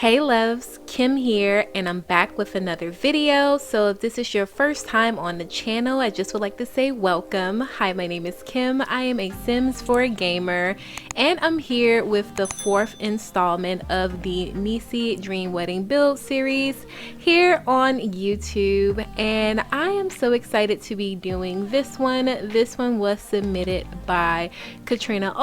Hey loves, Kim here, and I'm back with another video. So if this is your first time on the channel, I just would like to say welcome. Hi, my name is Kim. I am a Sims for a gamer, and I'm here with the fourth installment of the Nisey Dream Wedding Build series here on YouTube, and I am so excited to be doing this one. This one was submitted by Katrina,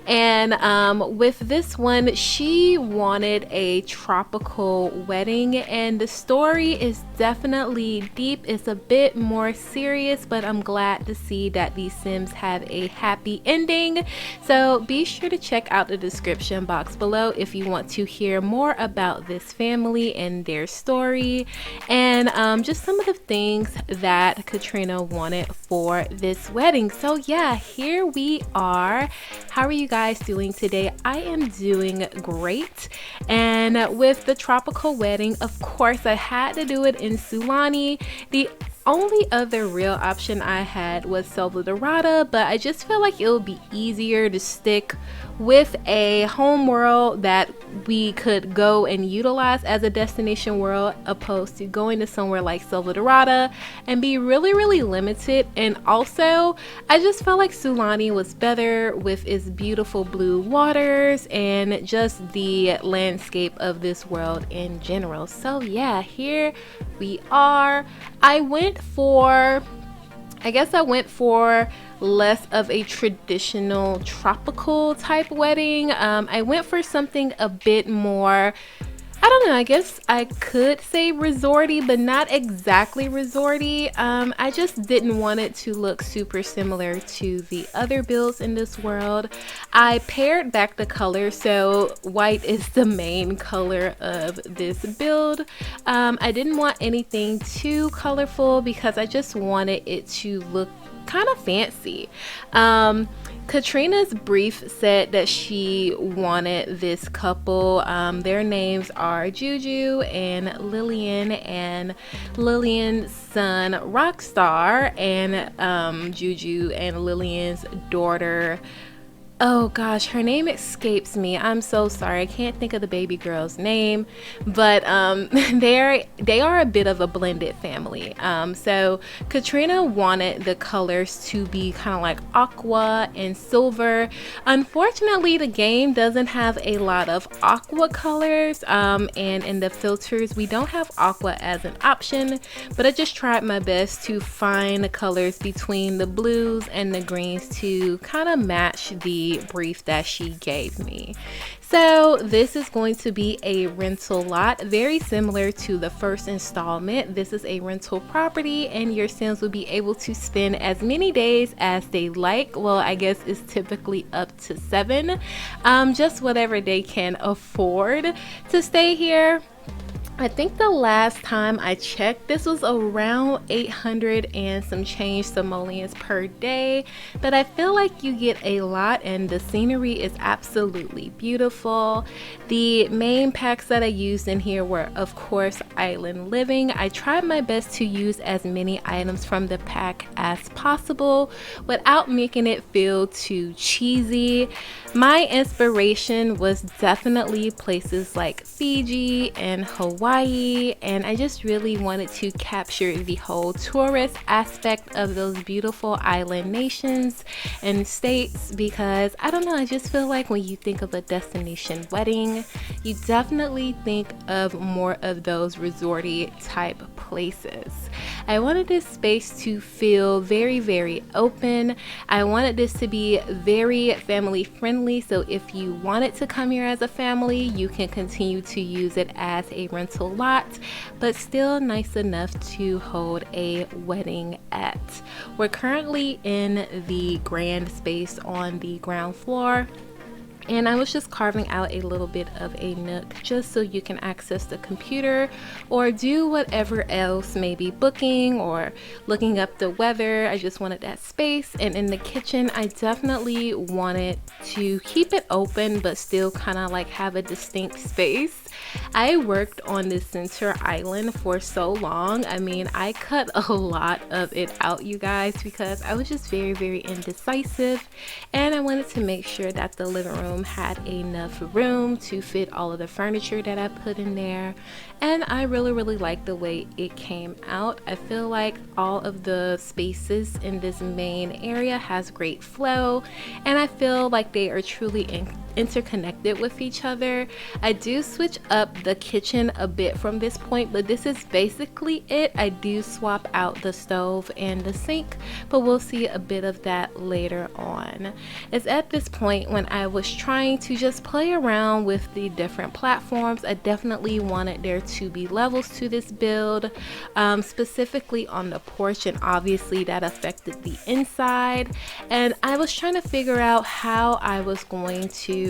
and with this one, she wanted a tropical wedding, and the story is definitely deep. It's a bit more serious, but I'm glad to see that these Sims have a happy ending. So be sure to check out the description box below if you want to hear more about this family and their story, and just some of the things that Katrina wanted for this wedding. So yeah, here we are. How are you guys doing today? I am doing great. And with the tropical wedding, of course I had to do it in Sulani. The only other real option I had was Selva Dorada, but I just feel like it would be easier to stick with a home world that we could go and utilize as a destination world, opposed to going to somewhere like Selva Dorada and be really limited. And also I just felt like Sulani was better with its beautiful blue waters and just the landscape of this world in general. So yeah, here we are. I went for less of a traditional tropical type wedding. I went for something a bit more, I don't know, I guess I could say resorty, but not exactly resorty. I just didn't want it to look super similar to the other builds in this world. I pared back the color, so white is the main color of this build. I didn't want anything too colorful because I just wanted it to look kind of fancy. Katrina's brief said that she wanted this couple, their names are Juju and Lillian, and Lillian's son Rockstar, and Juju and Lillian's daughter, oh gosh, her name escapes me. I'm so sorry. I can't think of the baby girl's name, but they are a bit of a blended family. So Katrina wanted the colors to be kind of like aqua and silver. Unfortunately, the game doesn't have a lot of aqua colors, and in the filters we don't have aqua as an option, but I just tried my best to find the colors between the blues and the greens to kind of match the brief that she gave me. So this is going to be a rental lot, very similar to the first installment. This is a rental property, and your Sims will be able to spend as many days as they like. Well, I guess it's typically up to 7, just whatever they can afford to stay here. I think the last time I checked, this was around 800 and some change simoleons per day, but I feel like you get a lot, and the scenery is absolutely beautiful. The main packs that I used in here were, of course, Island Living. I tried my best to use as many items from the pack as possible without making it feel too cheesy. My inspiration was definitely places like Fiji and Hawaii, and I just really wanted to capture the whole tourist aspect of those beautiful island nations and states, because I don't know, I just feel like when you think of a destination wedding, you definitely think of more of those resorty type places. I wanted this space to feel very open. I wanted this to be very family friendly, so if you wanted to come here as a family, you can continue to use it as a rental lot, but still nice enough to hold a wedding at. We're currently in the grand space on the ground floor, and I was just carving out a little bit of a nook just so you can access the computer or do whatever else, maybe booking or looking up the weather. I just wanted that space. And in the kitchen, I definitely wanted to keep it open but still kind of like have a distinct space. I worked on this center island for so long. I mean, I cut a lot of it out, you guys, because I was just very indecisive, and I wanted to make sure that the living room room had enough room to fit all of the furniture that I put in there, and I really like the way it came out. I feel like all of the spaces in this main area has great flow, and I feel like they are truly interconnected with each other. I do switch up the kitchen a bit from this point, but this is basically it. I do swap out the stove and the sink, but we'll see a bit of that later on. It's at this point when I was trying to just play around with the different platforms. I definitely wanted there to be levels to this build, specifically on the porch, and obviously that affected the inside, and I was trying to figure out how I was going to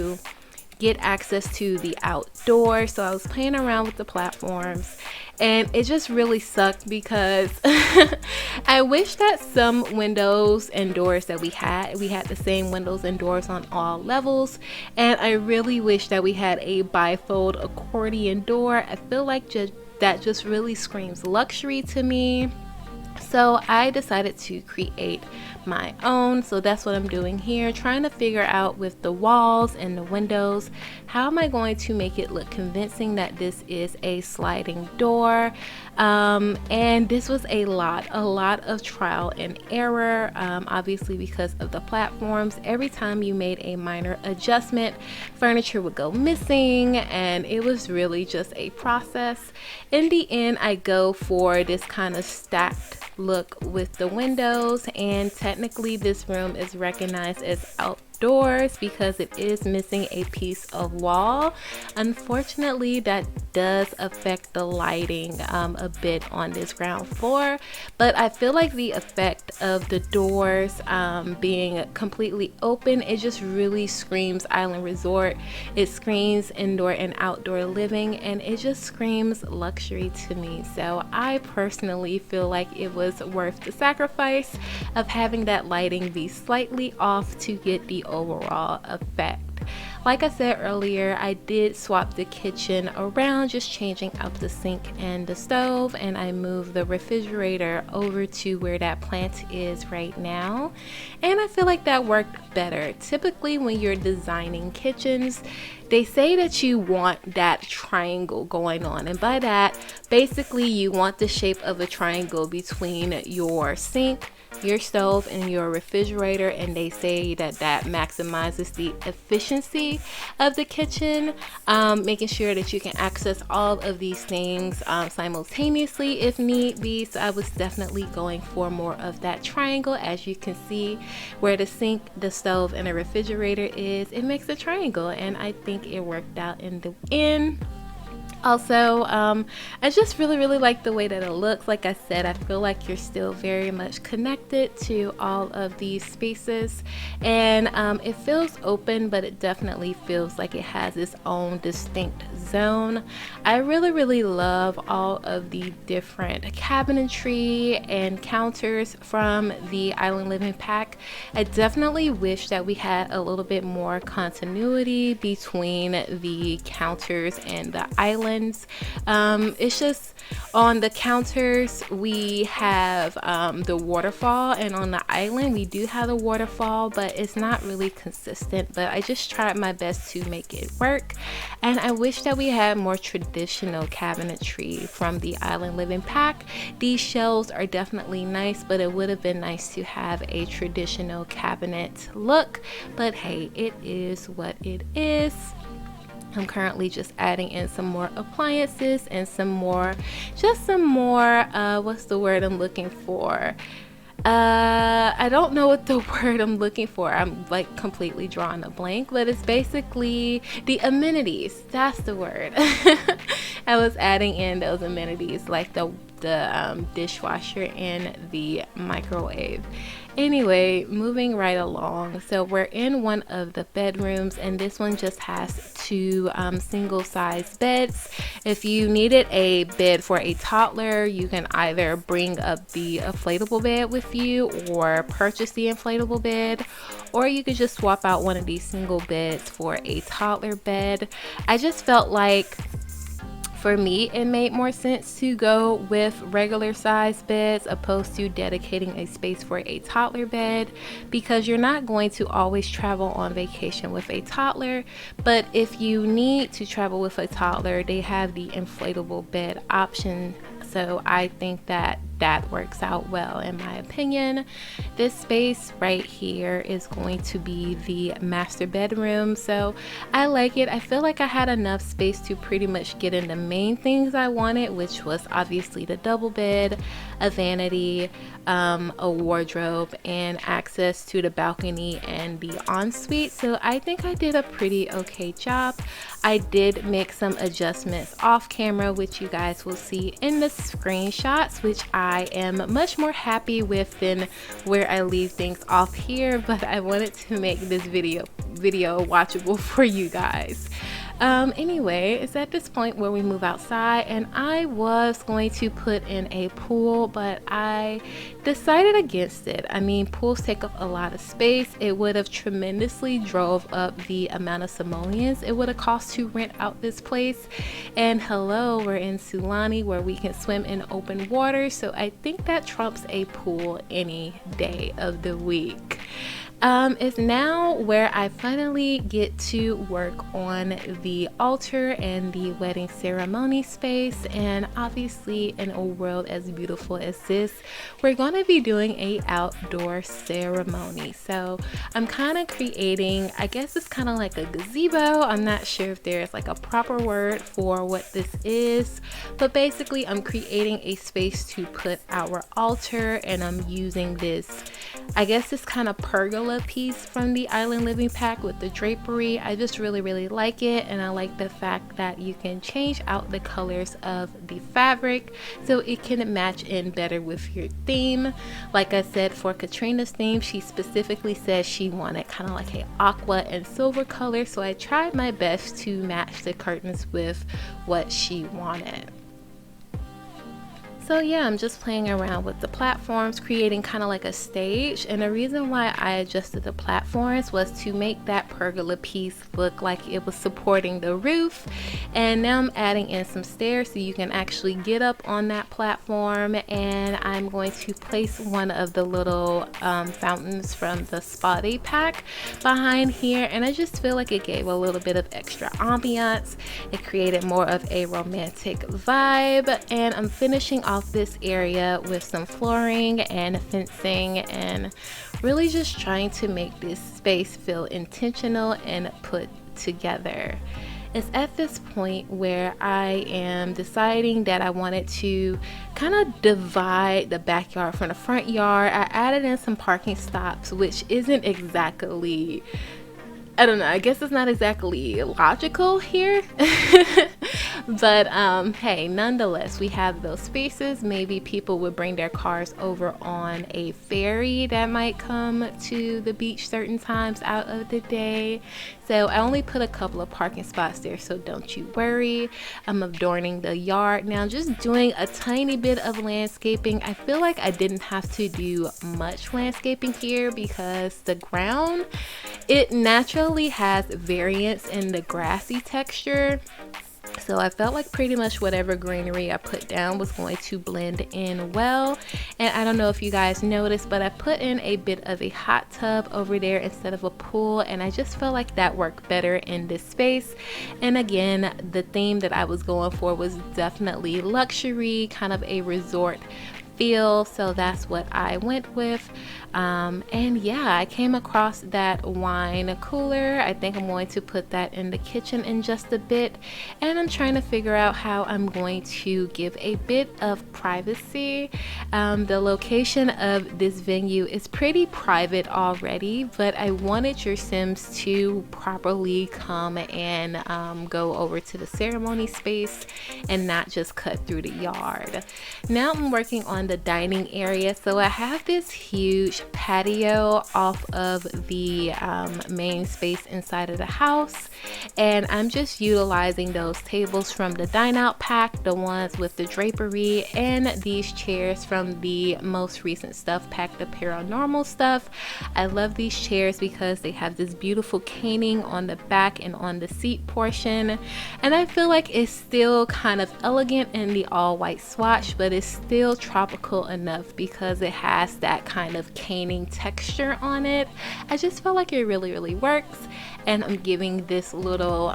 get access to the outdoor. So I was playing around with the platforms, and it just really sucked because I wish that some windows and doors that we had the same windows and doors on all levels, and I really wish that we had a bifold accordion door. I feel like that just really screams luxury to me. So I decided to create my own. So that's what I'm doing here, trying to figure out with the walls and the windows, how am I going to make it look convincing that this is a sliding door. And this was a lot of trial and error, obviously because of the platforms. Every time you made a minor adjustment, furniture would go missing, and it was really just a process. In the end, I go for this kind of stacked look with the windows, and technically this room is recognized as outdoors because it is missing a piece of wall. Unfortunately, that does affect the lighting a bit on this ground floor, but I feel like the effect of the doors being completely open, it just really screams island resort. It screams indoor and outdoor living, and it just screams luxury to me. So I personally feel like it was worth the sacrifice of having that lighting be slightly off to get the overall effect. Like I said earlier, I did swap the kitchen around, just changing out the sink and the stove, and I moved the refrigerator over to where that plant is right now, and I feel like that worked better. Typically when you're designing kitchens, they say that you want that triangle going on, and by that, basically you want the shape of a triangle between your sink, your stove, and your refrigerator, and they say that that maximizes the efficiency of the kitchen, making sure that you can access all of these things simultaneously if need be. So I was definitely going for more of that triangle. As you can see where the sink, the stove, and the refrigerator is, it makes a triangle, and I think it worked out in the end. Also, I just really like the way that it looks. Like I said, I feel like you're still very much connected to all of these spaces, and it feels open, but it definitely feels like it has its own distinct zone. I really love all of the different cabinetry and counters from the Island Living pack. I definitely wish that we had a little bit more continuity between the counters and the island. It's just on the counters we have the waterfall, and on the island we do have the waterfall, but it's not really consistent. But I just tried my best to make it work, and I wish that we had more traditional cabinetry from the Island Living pack. These shelves are definitely nice, but it would have been nice to have a traditional cabinet look, but hey, it is what it is. I'm currently just adding in some more appliances and some more, what's the word I'm looking for? I don't know what the word I'm looking for. I'm like completely drawing a blank, but it's basically the amenities. That's the word. I was adding in those amenities like the dishwasher and the microwave. Anyway, moving right along. So we're in one of the bedrooms, and this one just has two single size beds. If you needed a bed for a toddler, you can either bring up the inflatable bed with you or purchase the inflatable bed, or you could just swap out one of these single beds for a toddler bed. I just felt like For me, it made more sense to go with regular size beds opposed to dedicating a space for a toddler bed, because you're not going to always travel on vacation with a toddler. But if you need to travel with a toddler, they have the inflatable bed option. So I think that works out well in my opinion. This space right here is going to be the master bedroom, so I like it. I feel like I had enough space to pretty much get in the main things I wanted, which was obviously the double bed, a vanity, a wardrobe, and access to the balcony and the ensuite. So I think I did a pretty okay job. I did make some adjustments off camera, which you guys will see in the screenshots, which I am much more happy with than where I leave things off here, but I wanted to make this video watchable for you guys. Anyway, it's at this point where we move outside, and I was going to put in a pool, but I decided against it. I mean, pools take up a lot of space. It would have tremendously drove up the amount of simoleons it would have cost to rent out this place. And hello, we're in Sulani where we can swim in open water, so I think that trumps a pool any day of the week. It's now where I finally get to work on the altar and the wedding ceremony space, and obviously in a world as beautiful as this, we're going to be doing a outdoor ceremony. So I'm kind of creating, I guess it's kind of like a gazebo. I'm not sure if there's like a proper word for what this is, but basically I'm creating a space to put our altar, and I'm using this, I guess this kind of pergola piece from the Island Living pack with the drapery. I just really like it, and I like the fact that you can change out the colors of the fabric so it can match in better with your theme. Like I said, for Katrina's theme, she specifically said she wanted kind of like a aqua and silver color, so I tried my best to match the curtains with what she wanted. So yeah, I'm just playing around with the platforms, creating kind of like a stage. And the reason why I adjusted the platforms was to make that pergola piece look like it was supporting the roof. And now I'm adding in some stairs so you can actually get up on that platform. And I'm going to place one of the little fountains from the spa day pack behind here. And I just feel like it gave a little bit of extra ambiance. It created more of a romantic vibe. And I'm finishing off this area with some flooring and fencing, and really just trying to make this space feel intentional and put together. It's at this point where I am deciding that I wanted to kind of divide the backyard from the front yard. I added in some parking stops, which isn't exactly, I don't know, I guess it's not exactly logical here. But hey, nonetheless, we have those spaces. Maybe people would bring their cars over on a ferry that might come to the beach certain times out of the day. So I only put a couple of parking spots there, so don't you worry. I'm adorning the yard now, just doing a tiny bit of landscaping. I feel like I didn't have to do much landscaping here because the ground, it naturally has variance in the grassy texture. So I felt like pretty much whatever greenery I put down was going to blend in well. And I don't know if you guys noticed, but I put in a bit of a hot tub over there instead of a pool, and I just felt like that worked better in this space. And again, the theme that I was going for was definitely luxury, kind of a resort feel, so that's what I went with. And yeah, I came across that wine cooler. I think I'm going to put that in the kitchen in just a bit, and I'm trying to figure out how I'm going to give a bit of privacy. The location of this venue is pretty private already, but I wanted your Sims to properly come and go over to the ceremony space and not just cut through the yard. Now I'm working on on the dining area. So I have this huge patio off of the main space inside of the house, and I'm just utilizing those tables from the dine out pack, the ones with the drapery, and these chairs from the most recent stuff pack, the paranormal stuff. I love these chairs because they have this beautiful caning on the back and on the seat portion, and I feel like it's still kind of elegant in the all white swatch, but it's still tropical enough because it has that kind of caning texture on it. I just feel like it really works, and I'm giving this little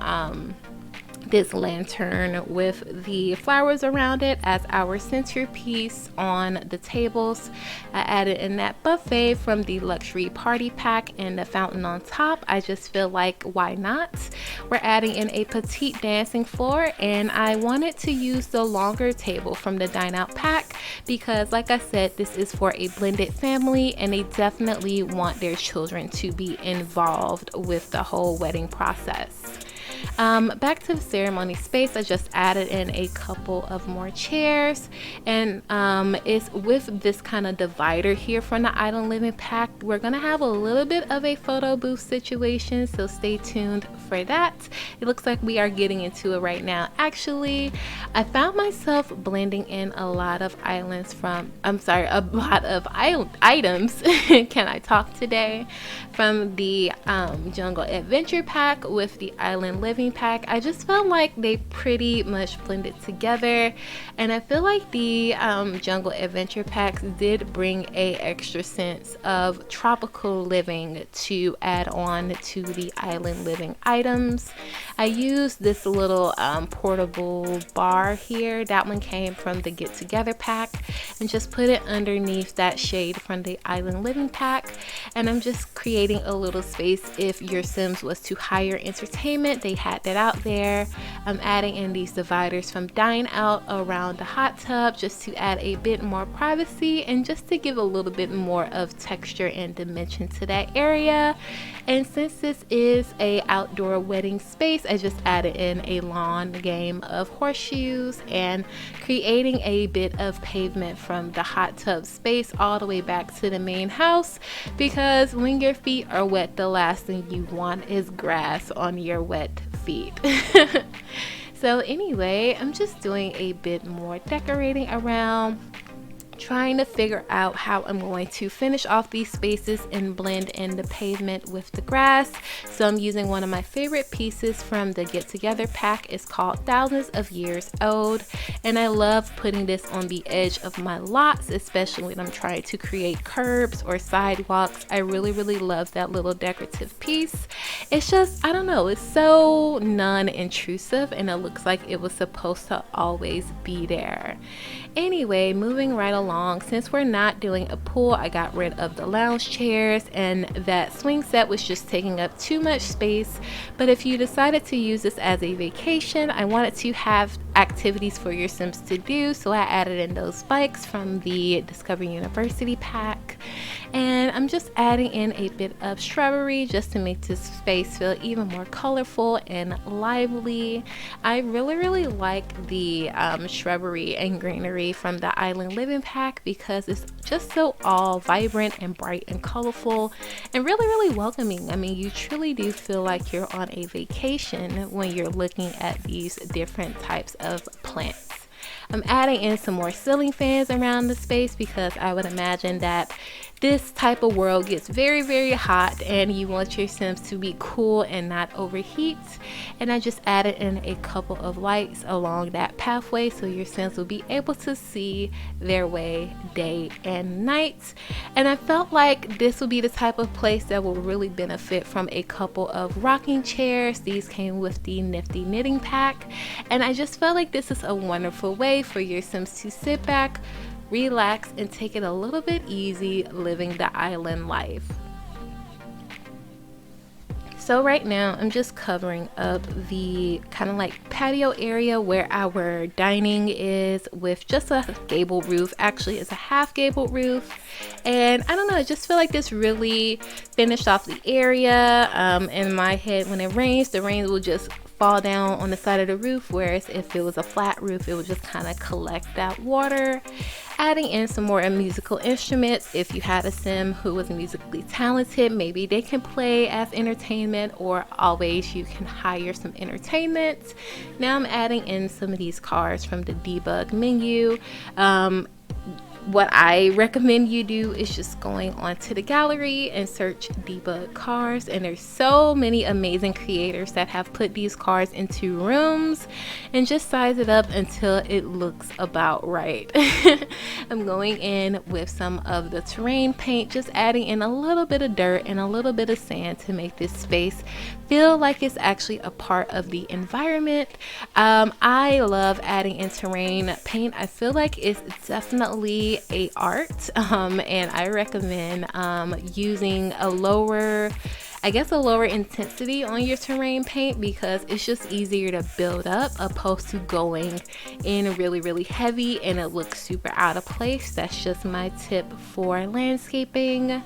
this lantern with the flowers around it as our centerpiece on the tables. I added in that buffet from the luxury party pack and the fountain on top. I just feel like, why not? We're adding in a petite dancing floor, and I wanted to use the longer table from the dine out pack because, like I said, this is for a blended family and they definitely want their children to be involved with the whole wedding process. Back to the ceremony space, I just added in a couple of more chairs, and it's with this kind of divider here from the Island Living pack. We're gonna have a little bit of a photo booth situation, so stay tuned for that. It looks like we are getting into it right now. Actually, I found myself blending in a lot of items. Can I talk today? From the Jungle Adventure pack with the Island Living pack. I just felt like they pretty much blended together, and I feel like the Jungle Adventure packs did bring a extra sense of tropical living to add on to the Island Living items. I used this little portable bar here. That one came from the Get Together pack, and just put it underneath that shade from the Island Living pack, and I'm just creating a little space if your Sims was to hire entertainment. They had that out there. I'm adding in these dividers from Dine Out around the hot tub just to add a bit more privacy and just to give a little bit more of texture and dimension to that area. And since this is a outdoor wedding space, I just added in a lawn game of horseshoes and creating a bit of pavement from the hot tub space all the way back to the main house, because when your feet are wet, the last thing you want is grass on your wet feet. So anyway, I'm just doing a bit more decorating around, trying to figure out how I'm going to finish off these spaces and blend in the pavement with the grass. So I'm using one of my favorite pieces from the Get Together pack. It's called Thousands of Years Old, and I love putting this on the edge of my lots, especially when I'm trying to create curbs or sidewalks. I really love that little decorative piece. It's just, I don't know, it's so non-intrusive, and it looks like it was supposed to always be there. Anyway, moving right along, since we're not doing a pool, I got rid of the lounge chairs, and that swing set was just taking up too much space. But if you decided to use this as a vacation, I wanted to have activities for your Sims to do, so I added in those bikes from the Discover University pack, and I'm just adding in a bit of shrubbery just to make this space feel even more colorful and lively. I really like the shrubbery and greenery from the Island Living pack because it's just so all vibrant and bright and colorful and really welcoming. I mean, you truly do feel like you're on a vacation when you're looking at these different types of plants. I'm adding in some more ceiling fans around the space because I would imagine that this type of world gets very hot and you want your Sims to be cool and not overheat. And I just added in a couple of lights along that pathway so your Sims will be able to see their way day and night. And I felt like this would be the type of place that will really benefit from a couple of rocking chairs. These came with the Nifty Knitting pack, and I just felt like this is a wonderful way for your Sims to sit back, relax, and take it a little bit easy living the island life. So right now I'm just covering up the kind of like patio area where our dining is with just a gable roof. Actually, it's a half gable roof, and I don't know, I just feel like this really finished off the area. In my head, when it rains, the rain will just fall down on the side of the roof, whereas if it was a flat roof, it would just kind of collect that water. adding in some more musical instruments. If you had a sim who was musically talented, maybe they can play as entertainment, or always you can hire some entertainment. Now I'm adding in some of these cards from the debug menu. What I recommend you do is just going onto the gallery and search debug cards, and there's so many amazing creators that have put these cards into rooms, and just size it up until it looks about right. I'm going in with some of the terrain paint, just adding in a little bit of dirt and a little bit of sand to make this space feel like it's actually a part of the environment. I love adding in terrain paint. I feel like it's definitely a art, and I recommend using a lower intensity on your terrain paint, because it's just easier to build up opposed to going in really heavy and it looks super out of place. That's just my tip for landscaping.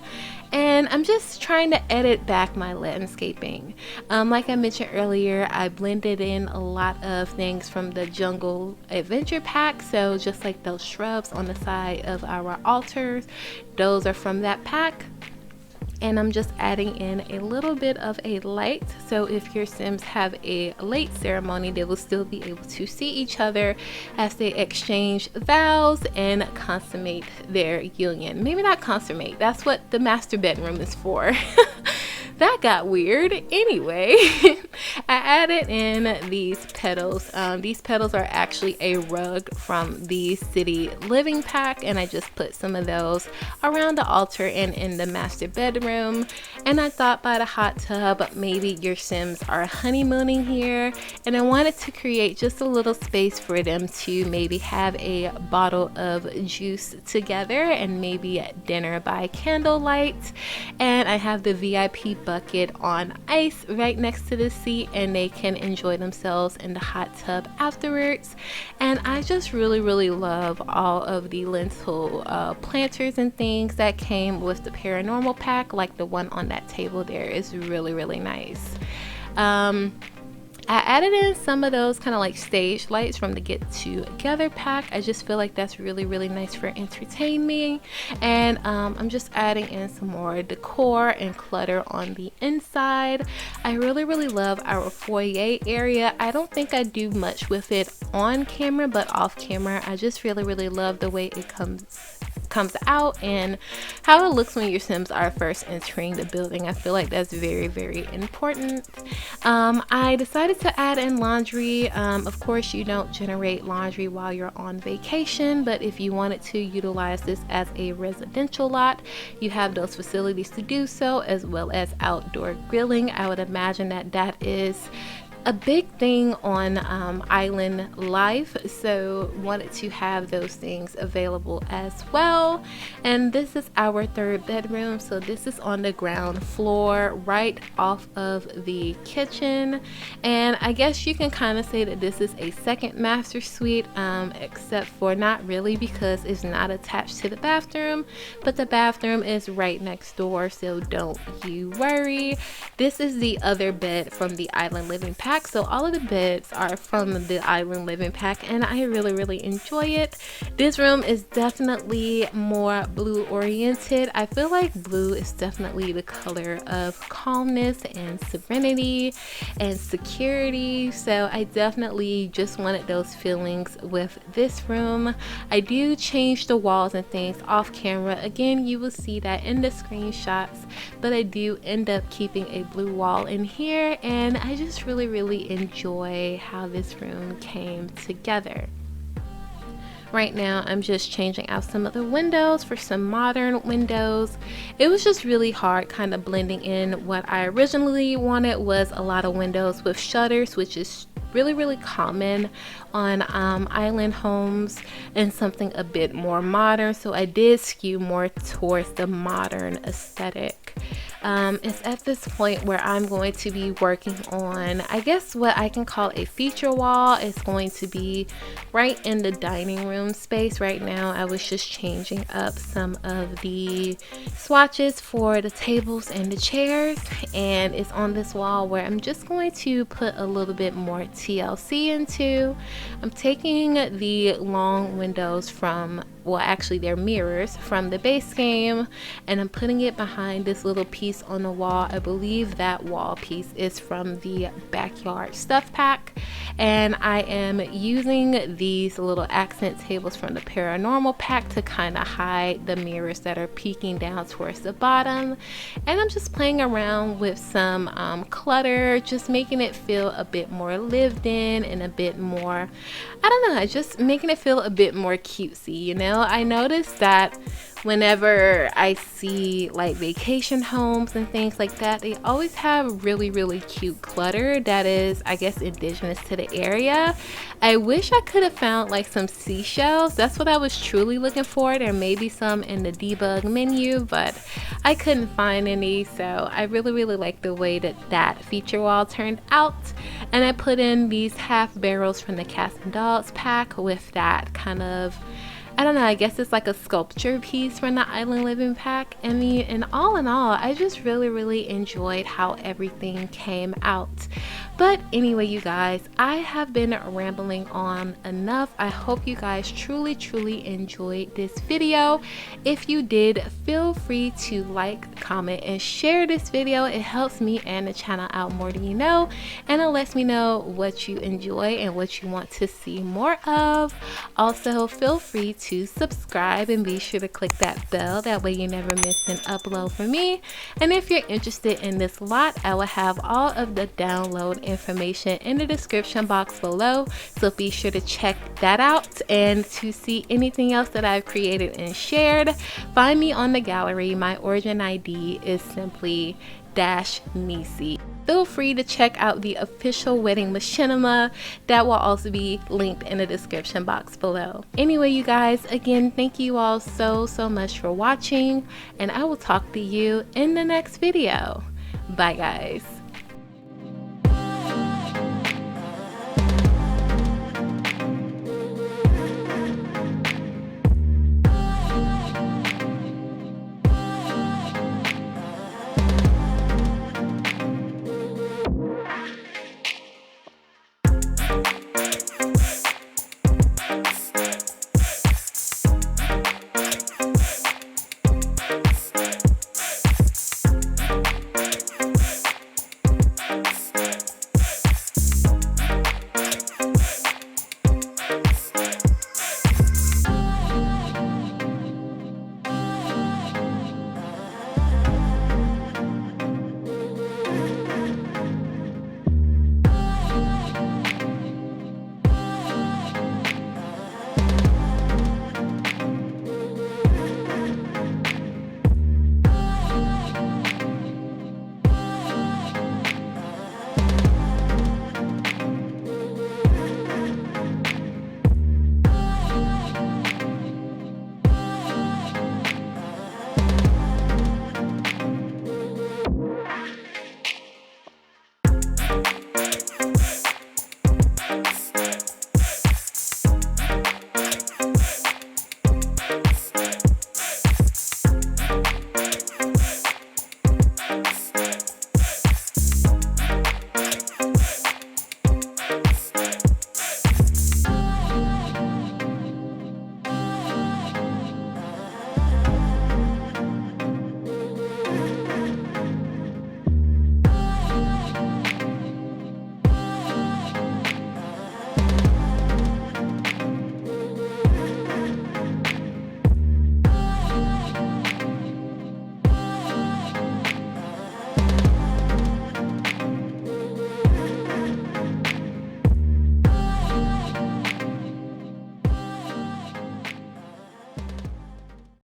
And I'm just trying to edit back my landscaping. Like I mentioned earlier, I blended in a lot of things from the Jungle Adventure Pack. So just like those shrubs on the side of our altars, those are from that pack. And I'm just adding in a little bit of a light, so if your Sims have a late ceremony, they will still be able to see each other as they exchange vows and consummate their union. Maybe not consummate, that's what the master bedroom is for. That got weird. Anyway, I added in these petals. These petals are actually a rug from the City Living Pack, and I just put some of those around the altar and in the master bedroom. And I thought by the hot tub, maybe your Sims are honeymooning here, and I wanted to create just a little space for them to maybe have a bottle of juice together and maybe at dinner by candlelight. And I have the VIP bucket on ice right next to the seat, and they can enjoy themselves in the hot tub afterwards. And I just really love all of the lentil planters and things that came with the paranormal pack, like the one on that table there is really nice. I added in some of those kind of like stage lights from the Get Together pack. I just feel like that's really nice for entertaining. And I'm just adding in some more decor and clutter on the inside. I really love our foyer area. I don't think I do much with it on camera, but off camera I just really love the way it comes out and how it looks when your Sims are first entering the building. I feel like that's very important. I decided to add in laundry. Of course, you don't generate laundry while you're on vacation, but if you wanted to utilize this as a residential lot, you have those facilities to do so, as well as outdoor grilling. I would imagine that is a big thing on island life, so wanted to have those things available as well. And this is our third bedroom, so this is on the ground floor right off of the kitchen, and I guess you can kind of say that this is a second master suite, except for not really, because it's not attached to the bathroom, but the bathroom is right next door, so don't you worry. This is the other bed from the Island Living Pack. So all of the beds are from the Island Living Pack, and I really enjoy it. This room is definitely more blue oriented. I feel like blue is definitely the color of calmness and serenity and security, so I definitely just wanted those feelings with this room. I do change the walls and things off camera. Again, you will see that in the screenshots, but I do end up keeping a blue wall in here, and I just really enjoy how this room came together. Right now I'm just changing out some of the windows for some modern windows. It was just really hard kind of blending in. What I originally wanted was a lot of windows with shutters, which is really common on island homes, and something a bit more modern, so I did skew more towards the modern aesthetic. It's at this point where I'm going to be working on, I guess, what I can call a feature wall. It's going to be right in the dining room space. Right now I was just changing up some of the swatches for the tables and the chairs, and it's on this wall where I'm just going to put a little bit more TLC into. I'm taking the long windows from well, actually they're mirrors from the base game, and I'm putting it behind this little piece on the wall. I believe that wall piece is from the backyard stuff pack, and I am using these little accent tables from the paranormal pack to kind of hide the mirrors that are peeking down towards the bottom. And I'm just playing around with some clutter, just making it feel a bit more lived in and a bit more, I don't know, just making it feel a bit more cutesy, you know. I noticed that whenever I see like vacation homes and things like that, they always have really cute clutter that is, I guess, indigenous to the area. I wish I could have found like some seashells. That's what I was truly looking for. There may be some in the debug menu, but I couldn't find any. So I really like the way that feature wall turned out. And I put in these half barrels from the Cats and Dogs pack with that kind of, I don't know, I guess it's like a sculpture piece from the Island Living pack. I mean, and all in all, I just really enjoyed how everything came out. But anyway, you guys, I have been rambling on enough. I hope you guys truly enjoyed this video. If you did, feel free to like, comment, and share this video. It helps me and the channel out more than you know, and it lets me know what you enjoy and what you want to see more of. Also, feel free to subscribe and be sure to click that bell. That way you never miss an upload from me. And if you're interested in this lot, I will have all of the download information in the description box below, so be sure to check that out. And to see anything else that I've created and shared, find me on the gallery. My origin ID is Simply-Nisey. Feel free to check out the official wedding machinima. That will also be linked in the description box below. Anyway, you guys, again, thank you all so much for watching, and I will talk to you in the next video. Bye guys.